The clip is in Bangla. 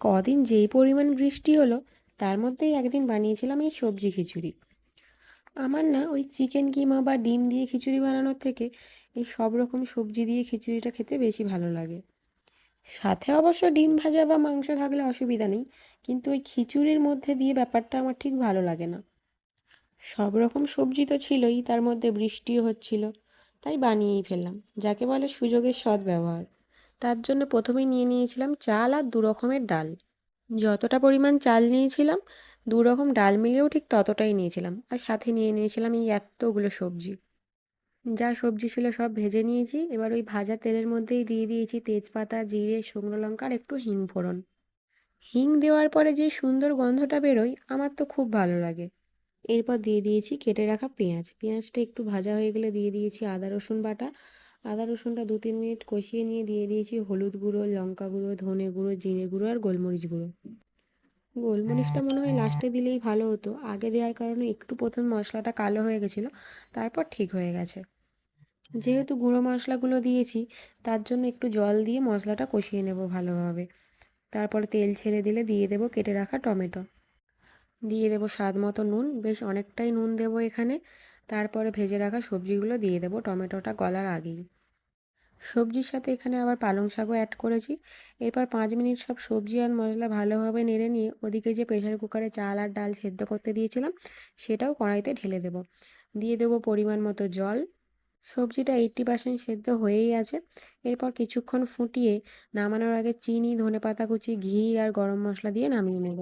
কদিন যেই পরিমাণ বৃষ্টি হলো তার মধ্যেই একদিন বানিয়েছিলাম এই সবজি খিচুড়ি। আমার না ওই চিকেন কিমা বা ডিম দিয়ে খিচুড়ি বানানোর থেকে এই সব রকম সবজি দিয়ে খিচুড়িটা খেতে বেশি ভালো লাগে। সাথে অবশ্য ডিম ভাজা বা মাংস থাকলে অসুবিধা নেই, কিন্তু ওই খিচুড়ির মধ্যে দিয়ে ব্যাপারটা আমার ঠিক ভালো লাগে না। সব রকম সবজি তো ছিলই, তার মধ্যে বৃষ্টিও হচ্ছিল, তাই বানিয়েই ফেললাম, যাকে বলে সুযোগের সদ্ব্যবহার। তার জন্য প্রথমেই নিয়ে নিয়েছিলাম চাল আর দু রকমের ডাল। যতটা পরিমাণ চাল নিয়েছিলাম, দু রকম ডাল মিলিয়েও ঠিক ততটাই নিয়েছিলাম, আর সাথে নিয়ে নিয়েছিলাম এই এতগুলো সবজি। যা সবজি ছিল সব ভেজে নিয়েছি, এবার ওই ভাজা তেলের মধ্যেই দিয়ে দিয়েছি তেজপাতা, জিরে, শুকনো লঙ্কা আর একটু হিং ফোড়ন। হিং দেওয়ার পরে যে সুন্দর গন্ধটা বেরোয় আমার তো খুব ভালো লাগে। এরপর দিয়ে দিয়েছি কেটে রাখা পেঁয়াজ। পেঁয়াজটা একটু ভাজা হয়ে গেলে দিয়ে দিয়েছি আদা রসুন বাটা। আদা রসুনটা ২-৩ মিনিট কষিয়ে নিয়ে দিয়ে দিয়েছি হলুদ গুঁড়ো, লঙ্কা গুঁড়ো, ধনে গুঁড়ো, জিরে গুঁড়ো আর গোলমরিচ গুঁড়ো। গোলমরিচটা মনে হয় লাস্টে দিলেই ভালো হতো, আগে দেওয়ার কারণে একটু প্রথমে মশলাটা কালো হয়ে গেছিলো, তারপর ঠিক হয়ে গেছে। যেহেতু গুঁড়ো মশলাগুলো দিয়েছি, তার জন্য একটু জল দিয়ে মশলাটা কষিয়ে নেব ভালোভাবে। তারপরে তেল ছেড়ে দিলে দিয়ে দেবো কেটে রাখা টমেটো। দিয়ে দেবো স্বাদ মতো নুন, বেশ অনেকটাই নুন দেবো এখানে। তারপরে ভেজে রাখা সবজিগুলো দিয়ে দেবো টমেটোটা গলার আগেই। সবজির সাথে এখানে আবার পালং শাকও অ্যাড করেছি। এরপর ৫ মিনিট সব সবজি আর মশলা ভালোভাবে নেড়ে নিয়ে ওদিকে যে প্রেসার কুকারে চাল আর ডাল সেদ্ধ করতে দিয়েছিলাম সেটাও কড়াইতে ঢেলে দেবো। দিয়ে দেবো পরিমাণ মতো জল। সবজিটা 80% সেদ্ধ হয়েই আছে। এরপর কিছুক্ষণ ফুটিয়ে নামানোর আগে চিনি, ধনেপাতা কুচি, ঘি আর গরম মশলা দিয়ে নামিয়ে নেব।